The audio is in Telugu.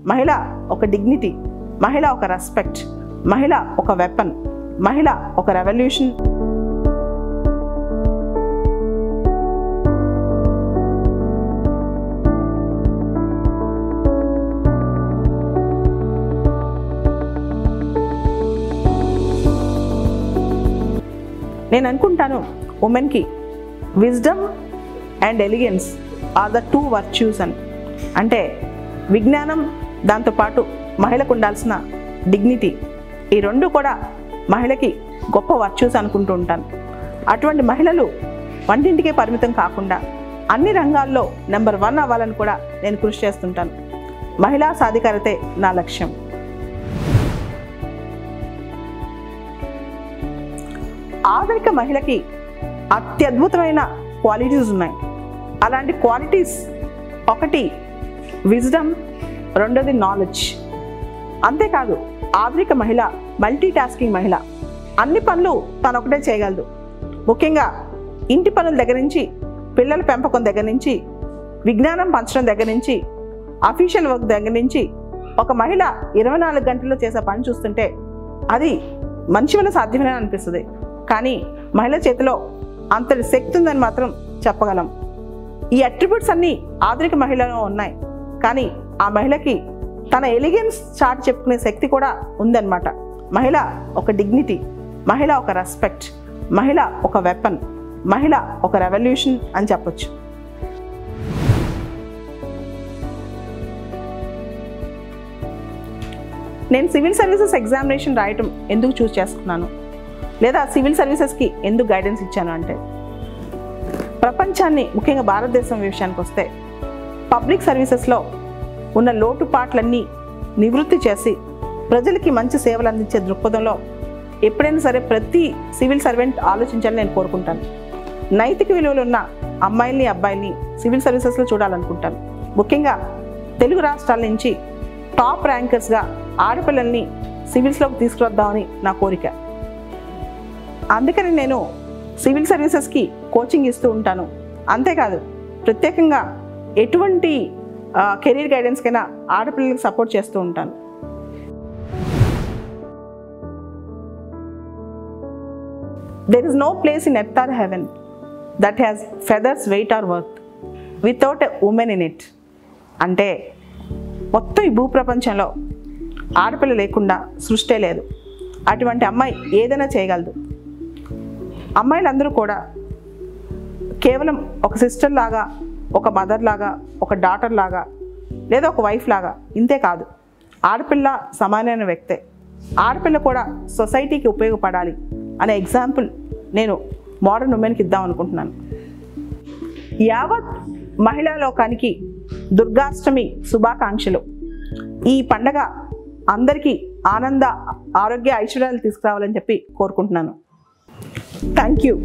మహిళ ఒక డిగ్నిటీ, మహిళ ఒక రెస్పెక్ట్, మహిళ ఒక వెపన్, మహిళ ఒక రెవల్యూషన్. నేను అనుకుంటాను ఉమెన్కి wisdom and elegance are the two virtues అని. అంటే విజ్ఞానం, దాంతోపాటు మహిళకు ఉండాల్సిన డిగ్నిటీ, ఈ రెండు కూడా మహిళకి గొప్ప వర్చ్యూస్ అనుకుంటూ ఉంటాను. అటువంటి మహిళలు వంటింటికే పరిమితం కాకుండా అన్ని రంగాల్లో నెంబర్ 1 అవ్వాలని కూడా నేను కృషి చేస్తుంటాను. మహిళా సాధికారతే నా లక్ష్యం. ఆధునిక మహిళకి అత్యద్భుతమైన క్వాలిటీస్ ఉన్నాయి. అలాంటి క్వాలిటీస్ ఒకటి విజ్డమ్, రెండోది నాలెడ్జ్. అంతేకాదు ఆధునిక మహిళ మల్టీ టాస్కింగ్ మహిళ. అన్ని పనులు తను ఒకటే చేయగలదు. ముఖ్యంగా ఇంటి పనుల దగ్గర నుంచి, పిల్లల పెంపకం దగ్గర నుంచి, విజ్ఞానం పంచడం దగ్గర నుంచి, అఫీషియల్ వర్క్ దగ్గర నుంచి ఒక మహిళ 24 గంటల్లో చేసే పని చూస్తుంటే అది మనిషి వల్ల సాధ్యమే అనిపిస్తుంది. కానీ మహిళ చేతిలో అంతటి శక్తి ఉందని మాత్రం చెప్పగలం. ఈ అట్రిబ్యూట్స్ అన్నీ ఆధునిక మహిళలో ఉన్నాయి. కానీ ఆ మహిళకి తన ఎలిగెన్స్ చాటి చెప్పుకునే శక్తి కూడా ఉందన్నమాట. మహిళ ఒక డిగ్నిటీ, మహిళ ఒక రెస్పెక్ట్, మహిళ ఒక వెపన్, మహిళ ఒక రెవల్యూషన్ అని చెప్పొచ్చు. నేను సివిల్ సర్వీసెస్ ఎగ్జామినేషన్ రాయటం ఎందుకు చూస్ చేసుకున్నాను, లేదా సివిల్ సర్వీసెస్కి ఎందుకు గైడెన్స్ ఇచ్చాను అంటే, ప్రపంచాన్ని, ముఖ్యంగా భారతదేశం విషయానికి వస్తే పబ్లిక్ సర్వీసెస్లో ఉన్న లోటుపాట్లన్నీ నివృత్తి చేసి ప్రజలకి మంచి సేవలు అందించే దృక్పథంలో ఎప్పుడైనా సరే ప్రతి సివిల్ సర్వెంట్ ఆలోచించాలని నేను కోరుకుంటాను. నైతిక విలువలు ఉన్న అమ్మాయిల్ని, అబ్బాయిల్ని సివిల్ సర్వీసెస్లో చూడాలనుకుంటాను. ముఖ్యంగా తెలుగు రాష్ట్రాల నుంచి టాప్ ర్యాంకర్స్గా ఆడపిల్లల్ని సివిల్స్లోకి తీసుకువద్దామని నా కోరిక. అందుకని నేను సివిల్ సర్వీసెస్కి కోచింగ్ ఇస్తూ ఉంటాను. అంతేకాదు ప్రత్యేకంగా ఎటువంటి కెరీర్ గైడెన్స్కైనా ఆడపిల్లలకు సపోర్ట్ చేస్తూ ఉంటాను. There is no place in earth or heaven that has feathers, weight or worth without a woman in it. అంటే మొత్తం ఈ భూప్రపంచంలో ఆడపిల్ల లేకుండా సృష్టే లేదు. అటువంటి అమ్మాయి ఏదైనా చేయగలదు. అమ్మాయిలందరూ కూడా కేవలం ఒక సిస్టర్ లాగా, ఒక మదర్ లాగా, ఒక డాటర్ లాగా, లేదా ఒక వైఫ్ లాగా ఇంతే కాదు. ఆడపిల్ల సమానమైన వ్యక్తే. ఆడపిల్ల కూడా సొసైటీకి ఉపయోగపడాలి అనే ఎగ్జాంపుల్ నేను మోడర్న్ ఉమెన్కి ఇద్దాం అనుకుంటున్నాను. యావత్ మహిళా లోకానికి దుర్గాష్టమి శుభాకాంక్షలు. ఈ పండగ అందరికీ ఆనంద, ఆరోగ్య, ఐశ్వర్యాలు తీసుకురావాలని చెప్పి కోరుకుంటున్నాను. Thank you.